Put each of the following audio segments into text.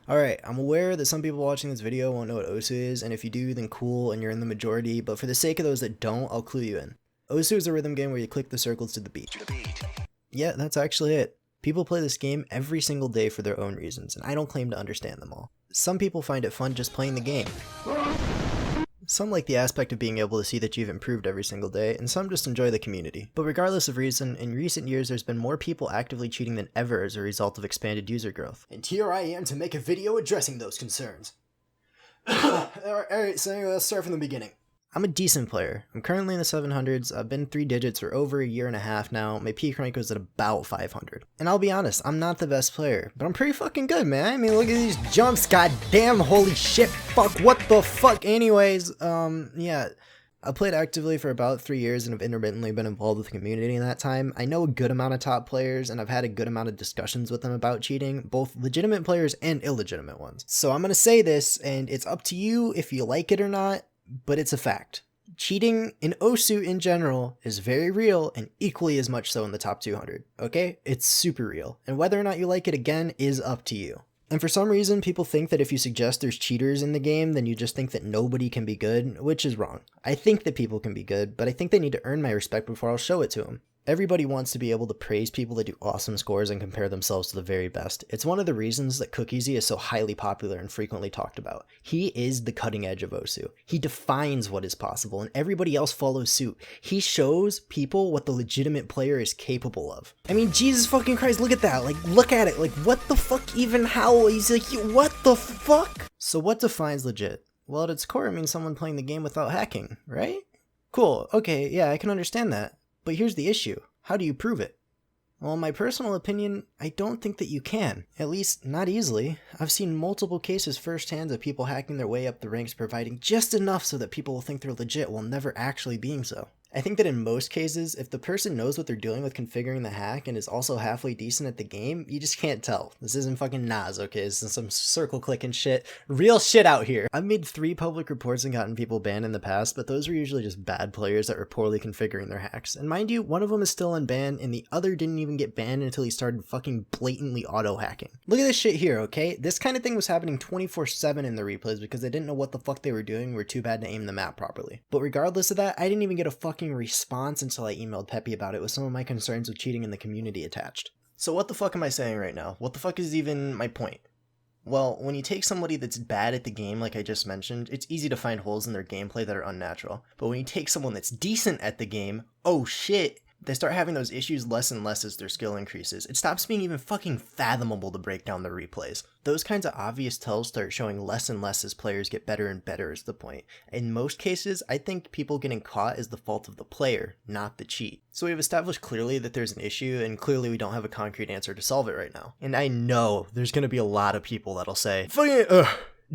Alright, I'm aware that some people watching this video won't know what Osu is, and if you do, then cool, and you're in the majority, but for the sake of those that don't, I'll clue you in. Osu is a rhythm game where you click the circles to the beat. Yeah, that's actually it. People play this game every single day for their own reasons, and I don't claim to understand them all. Some people find it fun just playing the game. Some like the aspect of being able to see that you've improved every single day, and some just enjoy the community. But regardless of reason, in recent years there's been more people actively cheating than ever as a result of expanded user growth. And here I am to make a video addressing those concerns. Alright, so anyway, let's start from the beginning. I'm a decent player. I'm currently in the 700s, I've been 3 digits for over a year and a half now, my peak rank was at about 500. And I'll be honest, I'm not the best player, but I'm pretty fucking good, man. I mean, look at these jumps, goddamn, holy shit, fuck, what the fuck? Anyways, yeah. I played actively for about 3 years and have intermittently been involved with the community in that time. I know a good amount of top players and I've had a good amount of discussions with them about cheating, both legitimate players and illegitimate ones. So I'm gonna say this, and it's up to you if you like it or not, but it's a fact. Cheating in Osu in general is very real and equally as much so in the top 200, okay? It's super real, and whether or not you like it again is up to you. And for some reason, people think that if you suggest there's cheaters in the game, then you just think that nobody can be good, which is wrong. I think that people can be good, but I think they need to earn my respect before I'll show it to them. Everybody wants to be able to praise people that do awesome scores and compare themselves to the very best. It's one of the reasons that Cookiesy is so highly popular and frequently talked about. He is the cutting edge of Osu. He defines what is possible and everybody else follows suit. He shows people what the legitimate player is capable of. I mean, Jesus fucking Christ, look at that. Like, look at it. Like, what the fuck even how? He's like, what the fuck? So what defines legit? Well, at its core, it means someone playing the game without hacking, right? Cool, okay, yeah, I can understand that. But here's the issue. How do you prove it? Well, in my personal opinion, I don't think that you can. At least, not easily. I've seen multiple cases firsthand of people hacking their way up the ranks providing just enough so that people will think they're legit while never actually being so. I think that in most cases, if the person knows what they're doing with configuring the hack and is also halfway decent at the game, you just can't tell. This isn't fucking Nas, okay? This is some circle clicking shit. Real shit out here. I've made 3 public reports and gotten people banned in the past, but those were usually just bad players that were poorly configuring their hacks. And mind you, one of them is still unbanned, and the other didn't even get banned until he started fucking blatantly auto-hacking. Look at this shit here, okay? This kind of thing was happening 24/7 in the replays because they didn't know what the fuck they were doing, were too bad to aim the map properly. But regardless of that, I didn't even get a fucking response until I emailed Peppy about it with some of my concerns with cheating in the community attached. So what the fuck am I saying right now? What the fuck is even my point? Well, when you take somebody that's bad at the game like I just mentioned, it's easy to find holes in their gameplay that are unnatural. But when you take someone that's decent at the game, oh shit, they start having those issues less and less as their skill increases. It stops being even fucking fathomable to break down their replays. Those kinds of obvious tells start showing less and less as players get better and better is the point. In most cases, I think people getting caught is the fault of the player, not the cheat. So we've established clearly that there's an issue, and clearly we don't have a concrete answer to solve it right now. And I know there's gonna be a lot of people that'll say, fucking,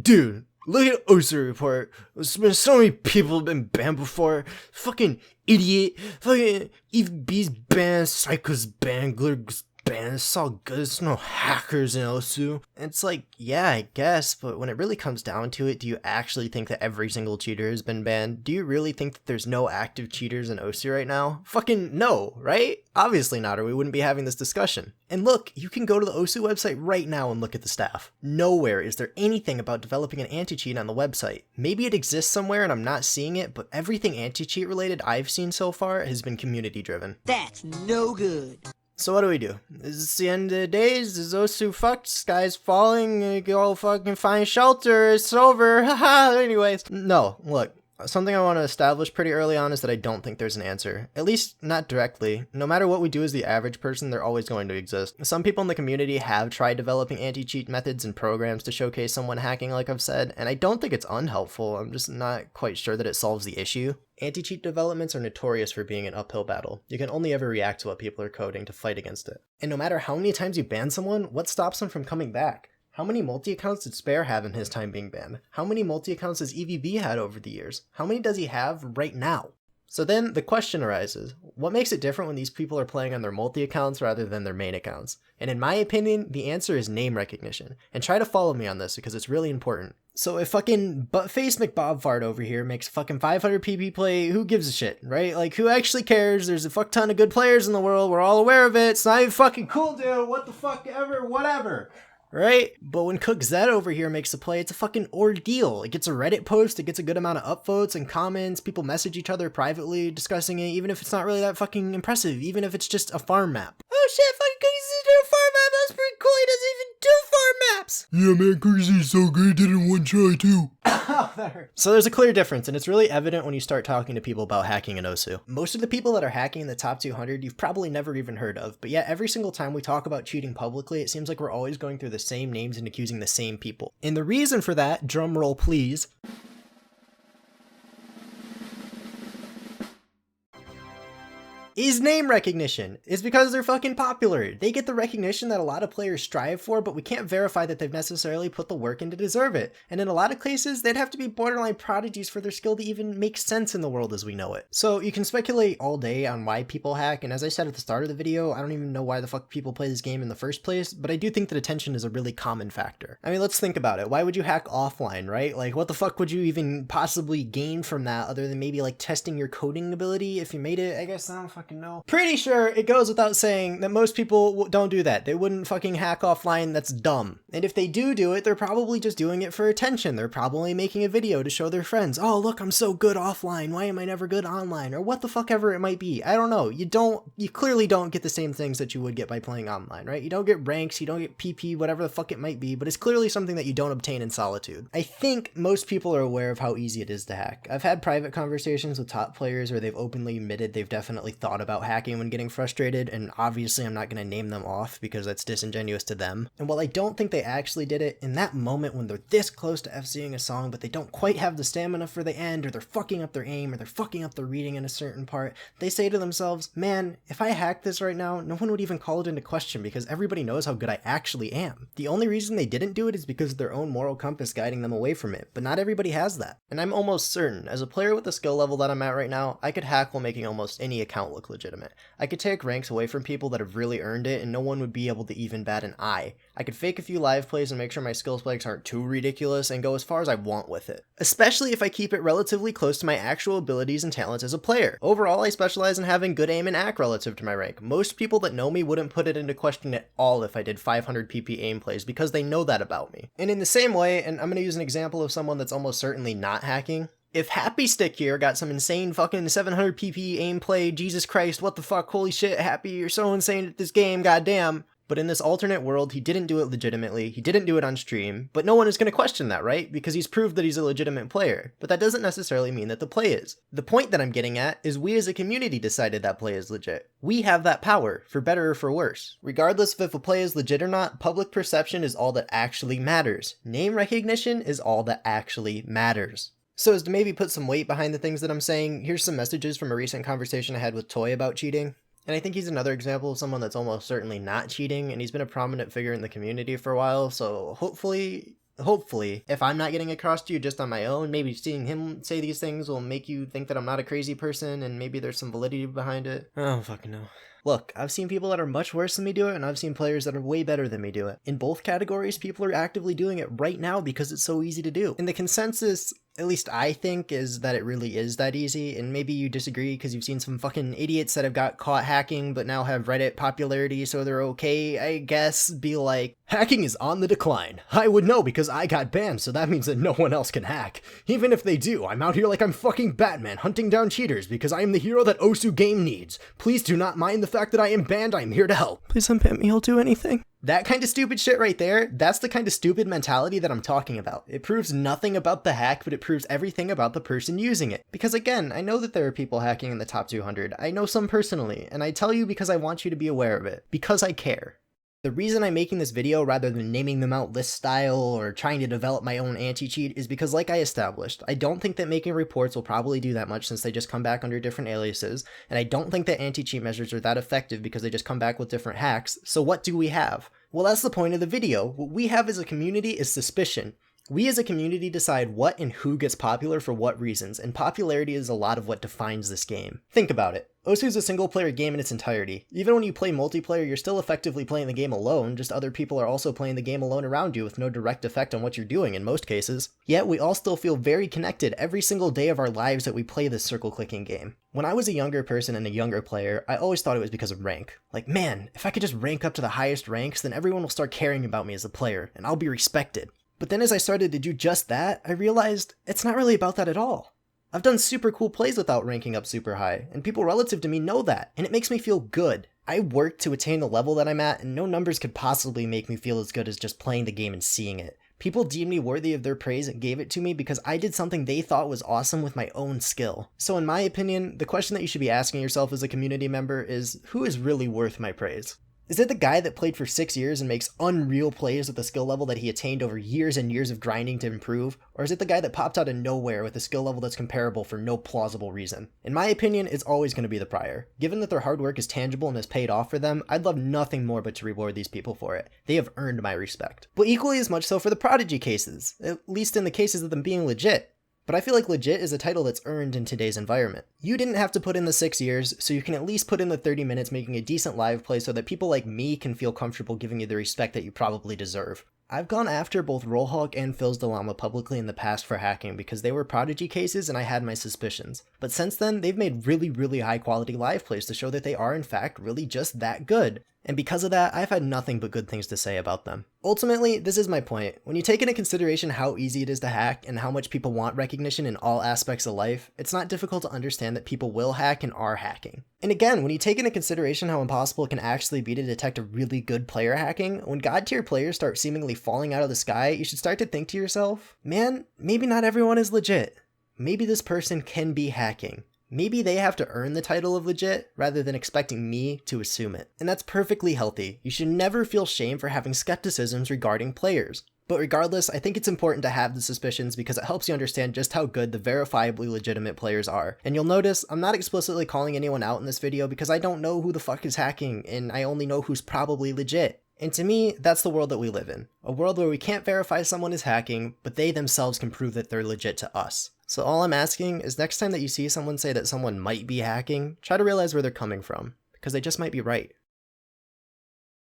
dude, look at Osu report. There's been so many people have been banned before. Fucking idiot. Fucking EVB's banned, Psycho's banned, Glitter's banned. It's all good. There's no hackers in Osu. And it's like, yeah, I guess, but when it really comes down to it, do you actually think that every single cheater has been banned? Do you really think that there's no active cheaters in Osu right now? Fucking no, right? Obviously not, or we wouldn't be having this discussion. And look, you can go to the Osu website right now and look at the staff. Nowhere is there anything about developing an anti-cheat on the website. Maybe it exists somewhere and I'm not seeing it, but everything anti-cheat related I've seen so far has been community driven. That's no good. So what do we do? Is this the end of the days? Is Osu fucked? Sky's falling? Go fucking find shelter? It's over? Haha. Anyways, no, look. Something I want to establish pretty early on is that I don't think there's an answer. At least, not directly. No matter what we do as the average person, they're always going to exist. Some people in the community have tried developing anti-cheat methods and programs to showcase someone hacking, like I've said, and I don't think it's unhelpful. I'm just not quite sure that it solves the issue. Anti-cheat developments are notorious for being an uphill battle. You can only ever react to what people are coding to fight against it. And no matter how many times you ban someone, what stops them from coming back? How many multi-accounts did Spare have in his time being banned? How many multi-accounts has EVB had over the years? How many does he have right now? So then the question arises, what makes it different when these people are playing on their multi-accounts rather than their main accounts? And in my opinion, the answer is name recognition. And try to follow me on this because it's really important. So if fucking buttface McBobfart over here makes fucking 500 PP play, who gives a shit, right? Like, who actually cares? There's a fuck ton of good players in the world. We're all aware of it. It's not even fucking cool, dude. What the fuck ever, whatever. right? But when Cook Z over here makes a play, it's a fucking ordeal. It gets a Reddit post, it gets a good amount of upvotes and comments, people message each other privately discussing it, even if it's not really that fucking impressive, even if it's just a farm map. Oh shit, fucking Cookie's doing a farm map, that's pretty cool, he doesn't even do farm maps! Yeah man, Cookie's so good, did it in one try too. So there's a clear difference, and it's really evident when you start talking to people about hacking in Osu. Most of the people that are hacking in the top 200 you've probably never even heard of, but yet every single time we talk about cheating publicly, it seems like we're always going through the same names and accusing the same people. And the reason for that, drum roll please, is name recognition. It's because they're fucking popular. They get the recognition that a lot of players strive for, but we can't verify that they've necessarily put the work in to deserve it. And in a lot of cases, they'd have to be borderline prodigies for their skill to even make sense in the world as we know it. So you can speculate all day on why people hack, and as I said at the start of the video, I don't even know why the fuck people play this game in the first place, but I do think that attention is a really common factor. I mean, let's think about it. Why would you hack offline, right? Like, what the fuck would you even possibly gain from that other than maybe like testing your coding ability if you made it? I guess I don't fucking know. Pretty sure it goes without saying that most people don't do that. They wouldn't fucking hack offline. That's dumb. And if they do it, they're probably just doing it for attention. They're probably making a video to show their friends, oh look, I'm so good offline, why am I never good online? Or what the fuck ever it might be. I don't know. You clearly don't get the same things that you would get by playing online, right? You don't get ranks, you don't get PP, whatever the fuck it might be, but it's clearly something that you don't obtain in solitude. I think most people are aware of how easy it is to hack. I've had private conversations with top players where they've openly admitted they've definitely thought about hacking when getting frustrated, and obviously I'm not going to name them off because that's disingenuous to them. And while I don't think they actually did it, in that moment when they're this close to FCing a song but they don't quite have the stamina for the end, or they're fucking up their aim, or they're fucking up their reading in a certain part, they say to themselves, man, if I hacked this right now, no one would even call it into question because everybody knows how good I actually am. The only reason they didn't do it is because of their own moral compass guiding them away from it, but not everybody has that. And I'm almost certain, as a player with the skill level that I'm at right now, I could hack while making almost any account look legitimate. I could take ranks away from people that have really earned it and no one would be able to even bat an eye. I could fake a few live plays and make sure my skill spikes aren't too ridiculous and go as far as I want with it. Especially if I keep it relatively close to my actual abilities and talents as a player. Overall, I specialize in having good aim and act relative to my rank. Most people that know me wouldn't put it into question at all if I did 500 PP aim plays because they know that about me. And in the same way, and I'm going to use an example of someone that's almost certainly not hacking, if Happy Stick here got some insane fucking 700 PP aim play, Jesus Christ, what the fuck, holy shit, Happy, you're so insane at this game, goddamn. But in this alternate world, he didn't do it legitimately, he didn't do it on stream, but no one is going to question that, right? Because he's proved that he's a legitimate player. But that doesn't necessarily mean that the play is. The point that I'm getting at is we as a community decided that play is legit. We have that power, for better or for worse. Regardless of if a play is legit or not, public perception is all that actually matters. Name recognition is all that actually matters. So as to maybe put some weight behind the things that I'm saying, here's some messages from a recent conversation I had with Toy about cheating. And I think he's another example of someone that's almost certainly not cheating, and he's been a prominent figure in the community for a while, so hopefully, if I'm not getting across to you just on my own, maybe seeing him say these things will make you think that I'm not a crazy person, and maybe there's some validity behind it. I don't fucking know. Look, I've seen people that are much worse than me do it, and I've seen players that are way better than me do it. In both categories, people are actively doing it right now because it's so easy to do. And the consensus, at least I think, is that it really is that easy, and maybe you disagree because you've seen some fucking idiots that have got caught hacking but now have Reddit popularity so they're okay, I guess, be like, hacking is on the decline. I would know because I got banned, so that means that no one else can hack. Even if they do, I'm out here like I'm fucking Batman hunting down cheaters because I am the hero that Osu game needs. Please do not mind the fact that I am banned, I am here to help. Please unban me, I'll do anything. That kind of stupid shit right there, that's the kind of stupid mentality that I'm talking about. It proves nothing about the hack, but it proves everything about the person using it. Because again, I know that there are people hacking in the top 200. I know some personally, and I tell you because I want you to be aware of it. Because I care. The reason I'm making this video rather than naming them out list style or trying to develop my own anti-cheat is because, like I established, I don't think that making reports will probably do that much since they just come back under different aliases, and I don't think that anti-cheat measures are that effective because they just come back with different hacks. So what do we have? Well, that's the point of the video. What we have as a community is suspicion. We as a community decide what and who gets popular for what reasons, and popularity is a lot of what defines this game. Think about it. Osu is a single player game in its entirety. Even when you play multiplayer, you're still effectively playing the game alone, just other people are also playing the game alone around you with no direct effect on what you're doing in most cases. Yet we all still feel very connected every single day of our lives that we play this circle clicking game. When I was a younger person and a younger player, I always thought it was because of rank. Like, man, if I could just rank up to the highest ranks, then everyone will start caring about me as a player, and I'll be respected. But then as I started to do just that, I realized it's not really about that at all. I've done super cool plays without ranking up super high, and people relative to me know that, and it makes me feel good. I worked to attain the level that I'm at, and no numbers could possibly make me feel as good as just playing the game and seeing it. People deemed me worthy of their praise and gave it to me because I did something they thought was awesome with my own skill. So in my opinion, the question that you should be asking yourself as a community member is, who is really worth my praise? Is it the guy that played for 6 years and makes unreal plays with the skill level that he attained over years and years of grinding to improve? Or is it the guy that popped out of nowhere with a skill level that's comparable for no plausible reason? In my opinion, it's always going to be the prior. Given that their hard work is tangible and has paid off for them, I'd love nothing more but to reward these people for it. They have earned my respect. But equally as much so for the prodigy cases, at least in the cases of them being legit. But I feel like legit is a title that's earned in today's environment. You didn't have to put in the 6 years, so you can at least put in the 30 minutes making a decent live play so that people like me can feel comfortable giving you the respect that you probably deserve. I've gone after both Rollhawk and Filzdalama publicly in the past for hacking because they were prodigy cases and I had my suspicions. But since then, they've made really high quality live plays to show that they are in fact really just that good. And because of that, I've had nothing but good things to say about them. Ultimately, this is my point. When you take into consideration how easy it is to hack and how much people want recognition in all aspects of life, it's not difficult to understand that people will hack and are hacking. And again, when you take into consideration how impossible it can actually be to detect a really good player hacking, when god tier players start seemingly falling out of the sky, you should start to think to yourself, man, maybe not everyone is legit. Maybe this person can be hacking. Maybe they have to earn the title of legit rather than expecting me to assume it. And that's perfectly healthy. You should never feel shame for having skepticisms regarding players. But regardless, I think it's important to have the suspicions because it helps you understand just how good the verifiably legitimate players are. And you'll notice I'm not explicitly calling anyone out in this video because I don't know who the fuck is hacking and I only know who's probably legit. And to me, that's the world that we live in. A world where we can't verify someone is hacking, but they themselves can prove that they're legit to us. So all I'm asking is next time that you see someone say that someone might be hacking, try to realize where they're coming from, because they just might be right.